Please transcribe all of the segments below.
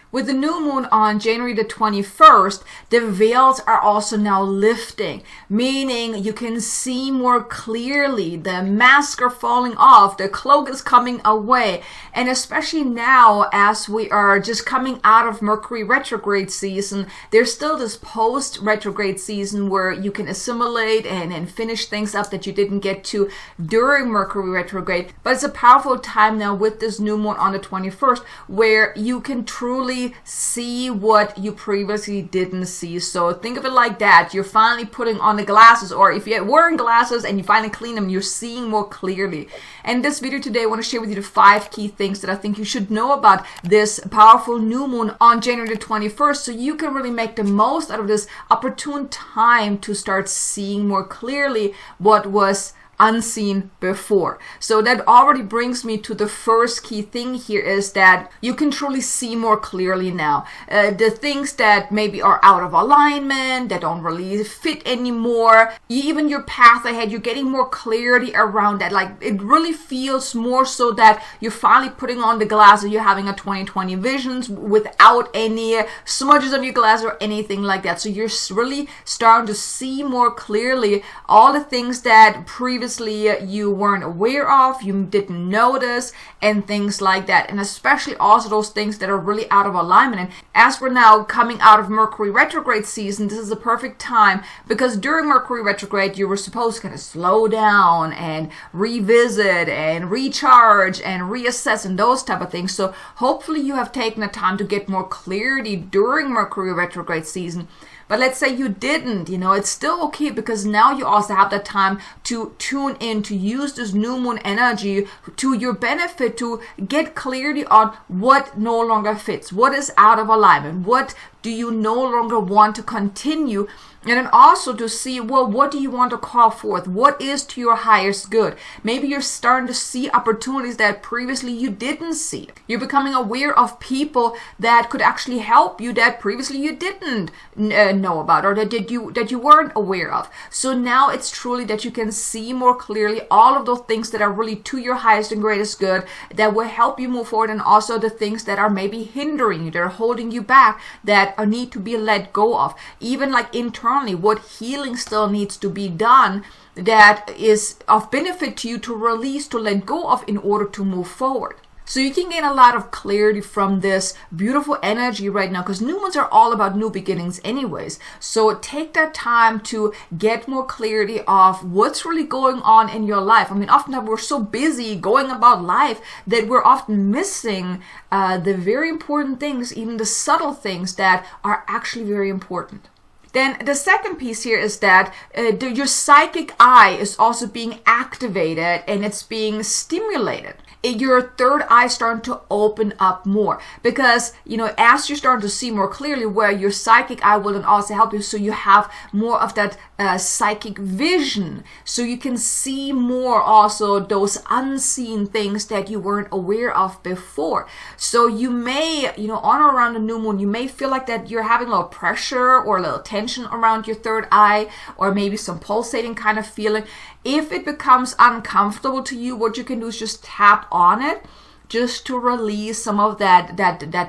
With the new moon on January the 21st, the veils are also now lifting, meaning you can see more clearly. The masks are falling off, the cloak is coming away, and especially now as we are just coming out of Mercury retrograde season, there's still this post-retrograde season where you can assimilate and finish things up that you didn't get to during Mercury retrograde. But it's a powerful time now with this new moon on the 21st where you can truly see what you previously didn't see. So think of it like that. You're finally putting on the glasses, or if you're wearing glasses and you finally clean them, you're seeing more clearly. And this video today, I want to share with you the 5 key things that I think you should know about this powerful new moon on January the 21st, so you can really make the most out of this opportune time to start seeing more clearly what was unseen before. So that already brings me to the first key thing here, is that you can truly see more clearly now. The things that maybe are out of alignment, that don't really fit anymore, even your path ahead, you're getting more clarity around that. Like, it really feels more so that you're finally putting on the glasses, you're having a 20/20 visions without any smudges on your glass or anything like that. So you're really starting to see more clearly all the things that previously you weren't aware of, you didn't notice, and things like that. And especially also those things that are really out of alignment. And as we're now coming out of Mercury retrograde season, this is the perfect time, because during Mercury retrograde you were supposed to kind of slow down and revisit and recharge and reassess and those type of things. So hopefully you have taken the time to get more clarity during Mercury retrograde season. But let's say you didn't, it's still okay, because now you also have that time to tune in, to use this new moon energy to your benefit, to get clarity on what no longer fits, what is out of alignment, what do you no longer want to continue, and then also to see, well, what do you want to call forth? What is to your highest good? Maybe you're starting to see opportunities that previously you didn't see. You're becoming aware of people that could actually help you that previously you didn't know about, or that you weren't aware of. So now it's truly that you can see more clearly all of those things that are really to your highest and greatest good, that will help you move forward, and also the things that are maybe hindering you, that are holding you back, that need to be let go of. Even like internally, what healing still needs to be done that is of benefit to you to release, to let go of, in order to move forward. So you can gain a lot of clarity from this beautiful energy right now, because new moons are all about new beginnings anyways. So take that time to get more clarity of what's really going on in your life. I mean, often we're so busy going about life that we're often missing the very important things, even the subtle things that are actually very important. Then the second piece here is that your psychic eye is also being activated and it's being stimulated. Your third eye starting to open up more, because as you're starting to see more clearly, where your psychic eye will then also help you, so you have more of that psychic vision, so you can see more also those unseen things that you weren't aware of before. So you may, on or around the new moon, you may feel like that you're having a little pressure or a little tension around your third eye, or maybe some pulsating kind of feeling. If it becomes uncomfortable to you, what you can do is just tap on it, just to release some of that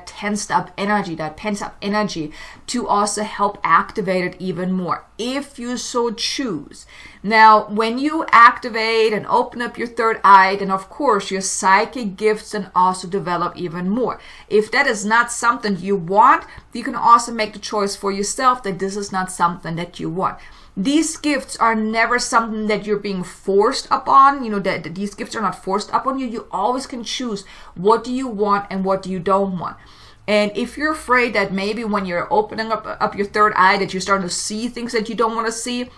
tensed up energy, that pent up energy, to also help activate it even more, if you so choose. Now, when you activate and open up your third eye, then of course your psychic gifts can also develop even more. If that is not something you want, you can also make the choice for yourself that this is not something that you want. These gifts are never something that you're being forced upon. That these gifts are not forced upon you. You always can choose what do you want and what do you don't want. And if you're afraid that maybe when you're opening up your third eye that you're starting to see things that you don't want to see,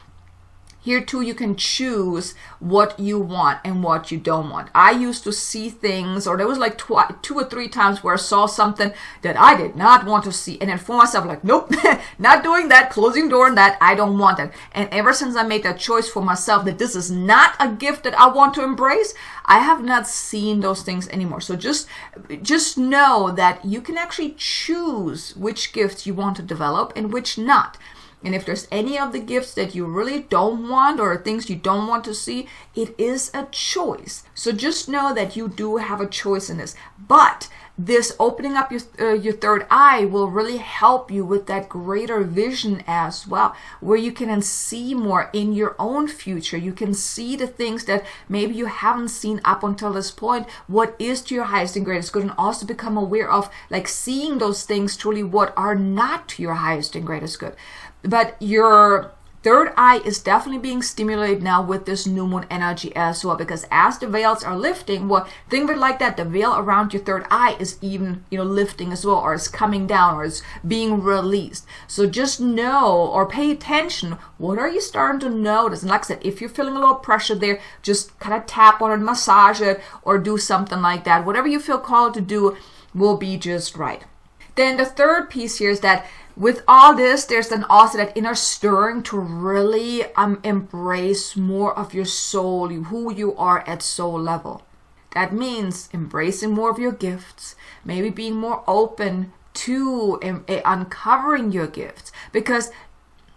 here too you can choose what you want and what you don't want. I used to see things, or there was like 2 or 3 times where I saw something that I did not want to see, and then for myself, like, nope, not doing that, closing door on that, I don't want that. And ever since I made that choice for myself that this is not a gift that I want to embrace, I have not seen those things anymore. So just know that you can actually choose which gifts you want to develop and which not. And if there's any of the gifts that you really don't want, or things you don't want to see, it is a choice. So just know that you do have a choice in this. But this opening up your third eye will really help you with that greater vision as well, where you can see more in your own future. You can see the things that maybe you haven't seen up until this point, what is to your highest and greatest good, and also become aware of like seeing those things truly what are not to your highest and greatest good. But your third eye is definitely being stimulated now with this new moon energy as well, because as the veils are lifting, well, think of it like that, the veil around your third eye is even, lifting as well, or it's coming down, or it's being released. So just know or pay attention, what are you starting to notice? And like I said, if you're feeling a little pressure there, just kind of tap on it, massage it, or do something like that. Whatever you feel called to do will be just right. Then the third piece here is that with all this, there's then also that inner stirring to really embrace more of your soul, who you are at soul level. That means embracing more of your gifts, maybe being more open to uncovering your gifts, because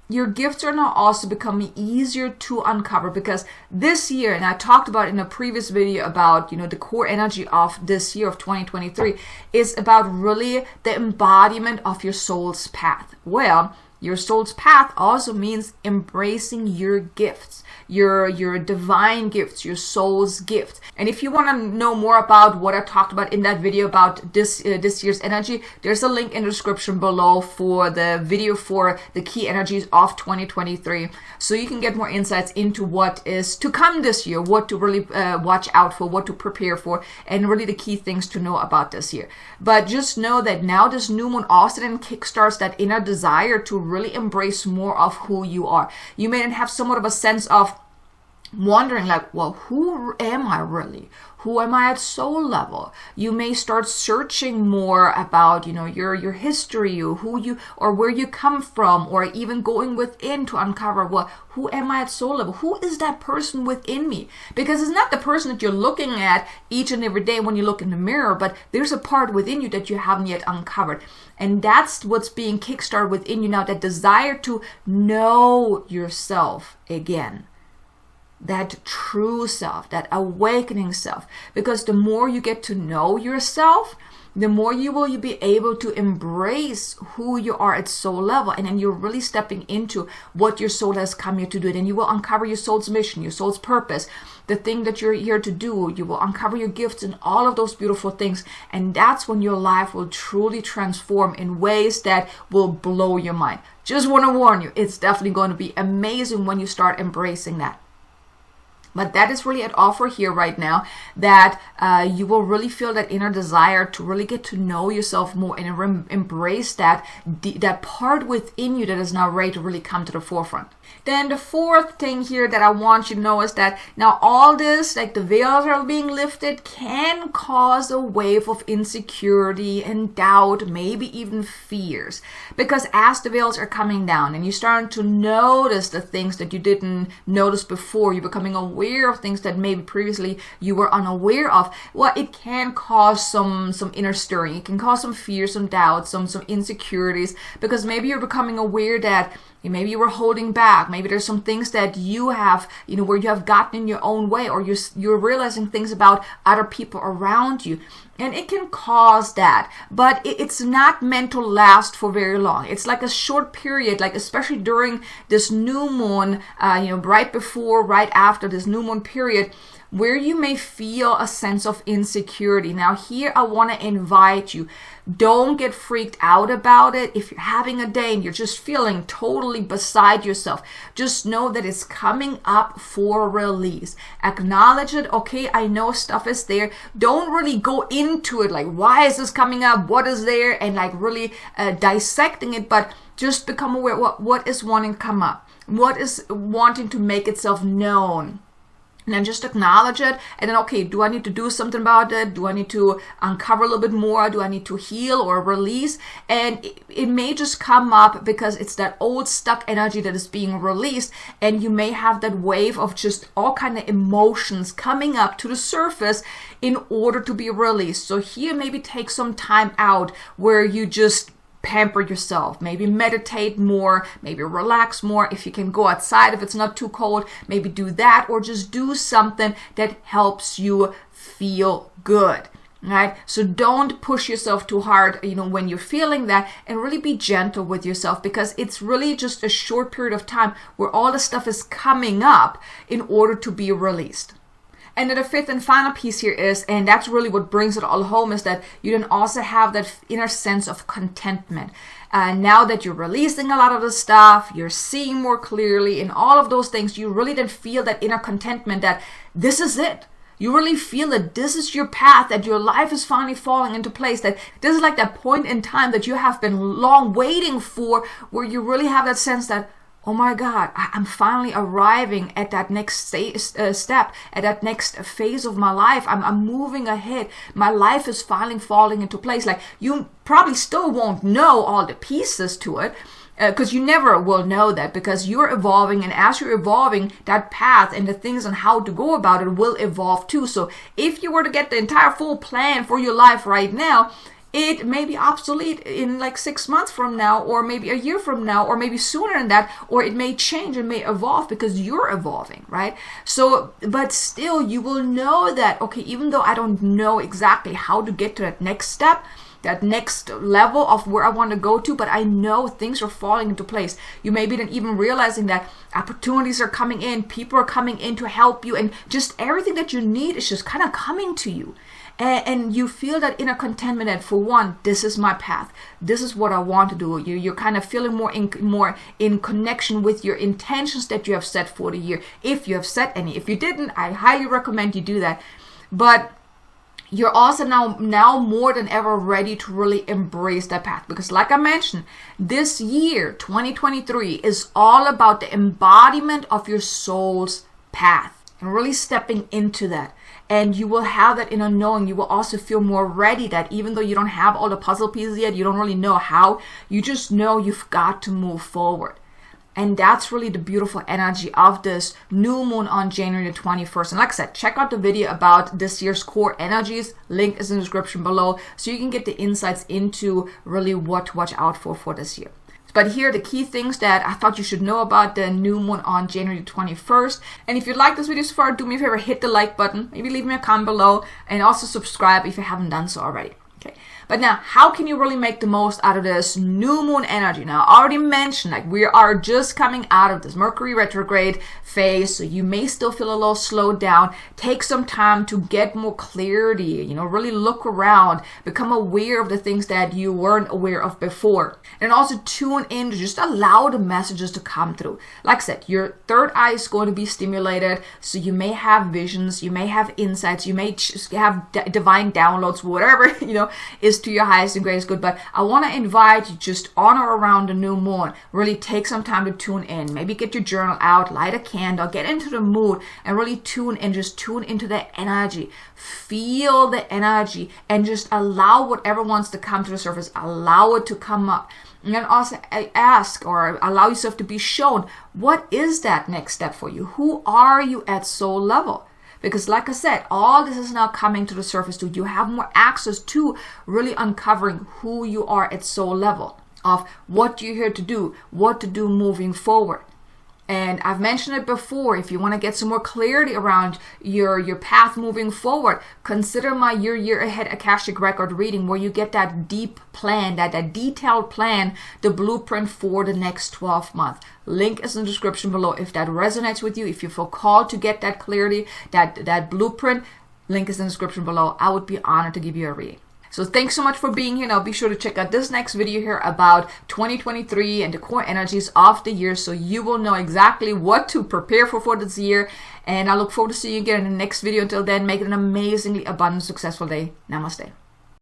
your gifts are now also becoming easier to uncover, because this year, and I talked about in a previous video about, the core energy of this year of 2023 is about really the embodiment of your soul's path. Well, your soul's path also means embracing your gifts, your divine gifts, your soul's gifts. And if you want to know more about what I talked about in that video about this year's energy, there's a link in the description below for the video for the key energies of 2023. So you can get more insights into what is to come this year, what to really watch out for, what to prepare for, and really the key things to know about this year. But just know that now this new moon also then kickstarts that inner desire to really embrace more of who you are. You may then have somewhat of a sense of wondering like, well, who am I really? Who am I at soul level? You may start searching more about, your history, who you, or where you come from, or even going within to uncover, well, who am I at soul level? Who is that person within me? Because it's not the person that you're looking at each and every day when you look in the mirror, but there's a part within you that you haven't yet uncovered. And that's what's being kickstarted within you now, that desire to know yourself again. That true self, that awakening self. Because the more you get to know yourself, the more you will be able to embrace who you are at soul level. And then you're really stepping into what your soul has come here to do. Then you will uncover your soul's mission, your soul's purpose, the thing that you're here to do. You will uncover your gifts and all of those beautiful things. And that's when your life will truly transform in ways that will blow your mind. Just want to warn you, it's definitely going to be amazing when you start embracing that. But that is really at offer here right now, that you will really feel that inner desire to really get to know yourself more and embrace that part within you that is now ready to really come to the forefront. Then the fourth thing here that I want you to know is that now all this, like the veils are being lifted, can cause a wave of insecurity and doubt, maybe even fears. Because as the veils are coming down and you're starting to notice the things that you didn't notice before, you're becoming aware of things that maybe previously you were unaware of, well, it can cause some inner stirring. It can cause some fear, some doubt, some insecurities, because maybe you're becoming aware that maybe you were holding back. Maybe there's some things that you have, where you have gotten in your own way, or you're realizing things about other people around you. And it can cause that, but it's not meant to last for very long. It's like a short period, like especially during this new moon, right before, right after this new moon period, where you may feel a sense of insecurity. Now here I want to invite you, don't get freaked out about it. If you're having a day and you're just feeling totally beside yourself, just know that it's coming up for release. Acknowledge it. Okay, I know stuff is there. Don't really go into it like, why is this coming up? What is there? And like really dissecting it, but just become aware what is wanting to come up. What is wanting to make itself known. And then just acknowledge it. And then, okay, do I need to do something about it? Do I need to uncover a little bit more? Do I need to heal or release? And it may just come up because it's that old stuck energy that is being released. And you may have that wave of just all kind of emotions coming up to the surface in order to be released. So here, maybe take some time out where you just pamper yourself, maybe meditate more, maybe relax more. If you can go outside, if it's not too cold, maybe do that, or just do something that helps you feel good. right? So don't push yourself too hard, when you're feeling that, and really be gentle with yourself, because it's really just a short period of time where all the stuff is coming up in order to be released. And then the fifth and final piece here is, and that's really what brings it all home, is that you then also have that inner sense of contentment. Now that you're releasing a lot of the stuff, you're seeing more clearly, and all of those things, you really then feel that inner contentment that this is it. You really feel that this is your path, that your life is finally falling into place, that this is like that point in time that you have been long waiting for, where you really have that sense that, oh my God, I'm finally arriving at that next step, at that next phase of my life. I'm moving ahead. My life is finally falling into place. Like, you probably still won't know all the pieces to it, because you never will know that, because you're evolving, and as you're evolving, that path and the things on how to go about it will evolve too. So if you were to get the entire full plan for your life right now, it may be obsolete in like 6 months from now, or maybe a year from now, or maybe sooner than that, or it may change and may evolve because you're evolving, right? So, but still you will know that, okay, even though I don't know exactly how to get to that next step, that next level of where I want to go to, but I know things are falling into place. You may be then even realizing that opportunities are coming in, people are coming in to help you, and just everything that you need is just kind of coming to you. And you feel that inner contentment that, for one, this is my path. This is what I want to do. You're kind of feeling more in connection with your intentions that you have set for the year, if you have set any. If you didn't, I highly recommend you do that. But you're also now more than ever ready to really embrace that path, because like I mentioned, this year 2023 is all about the embodiment of your soul's path and really stepping into that. And you will have that inner knowing. You will also feel more ready, that even though you don't have all the puzzle pieces yet, you don't really know how, you just know you've got to move forward. And that's really the beautiful energy of this new moon on January the 21st. And like I said, check out the video about this year's core energies. Link is in the description below, so you can get the insights into really what to watch out for this year. But here are the key things that I thought you should know about the new moon on January 21st. And if you like this video so far, do me a favor, hit the like button. Maybe leave me a comment below, and also subscribe if you haven't done so already. Okay. But now, how can you really make the most out of this new moon energy? Now, I already mentioned, like, we are just coming out of this Mercury retrograde phase, so you may still feel a little slowed down. Take some time to get more clarity, really look around, become aware of the things that you weren't aware of before. And also tune in to just allow the messages to come through. Like I said, your third eye is going to be stimulated, so you may have visions, you may have insights, you may just have divine downloads, whatever, is to your highest and greatest good. But I want to invite you, just on or around the new moon, really take some time to tune in. Maybe get your journal out, light a candle, get into the mood, and really tune in. Just tune into the energy. Feel the energy, and just allow whatever wants to come to the surface, allow it to come up. And then also ask, or allow yourself to be shown, what is that next step for you? Who are you at soul level? Because like I said, all this is now coming to the surface too. You have more access to really uncovering who you are at soul level, of what you're here to do, what to do moving forward. And I've mentioned it before, if you want to get some more clarity around your path moving forward, consider my year ahead Akashic Record reading, where you get that deep plan, that detailed plan, the blueprint for the next 12 months. Link is in the description below. If that resonates with you, if you feel called to get that clarity, that blueprint, link is in the description below. I would be honored to give you a reading. So thanks so much for being here. Now be sure to check out this next video here about 2023 and the core energies of the year, so you will know exactly what to prepare for this year. And I look forward to seeing you again in the next video. Until then, make it an amazingly abundant, successful day. Namaste.